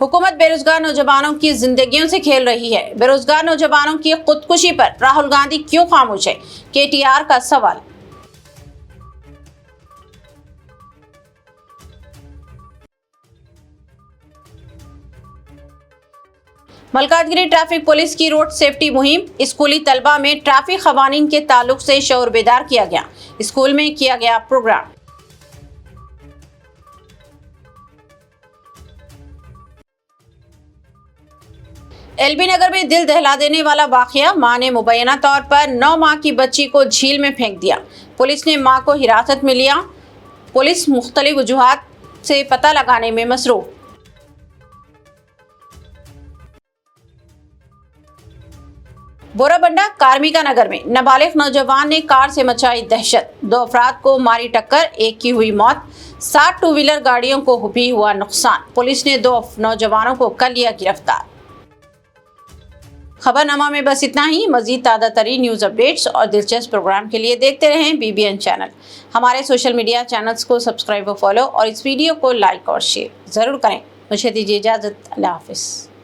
हुकूमत बेरोजगार नौजवानों की जिंदगियों से खेल रही है। बेरोजगार नौजवानों की खुदकुशी पर राहुल गांधी क्यों खामोश है? केटीआर का सवाल। मलकाजगिरी ट्रैफिक पुलिस की रोड सेफ्टी मुहिम। स्कूली तलबा में ट्रैफिक क़वानीन के ताल्लुक से शऊर बेदार किया गया। स्कूल में किया गया प्रोग्राम। एलबी नगर में दिल दहला देने वाला वाकया। मां ने मुबैना तौर पर 9 माह की बच्ची को झील में फेंक दिया। पुलिस ने मां को हिरासत में लिया। पुलिस मुख्तलिफ वजूहात से पता लगाने में मसरूफ। बोराबंडा कार्मिका नगर में नाबालिग नौजवान ने कार से मचाई दहशत। 2 अफराद को मारी टक्कर, एक की हुई मौत। 7 टू व्हीलर गाड़ियों को भी हुआ नुकसान। पुलिस ने 2 नौजवानों को कर लिया गिरफ्तार। खबरनामा में बस इतना ही। मजीद ताज़ा तरीन न्यूज़ अपडेट्स और दिलचस्प प्रोग्राम के लिए देखते रहें BBN चैनल। हमारे सोशल मीडिया चैनल्स को सब्सक्राइब और फॉलो और इस वीडियो को लाइक और शेयर ज़रूर करें। मुझे दीजिए इजाज़त। अल्लाह हाफ़िज़।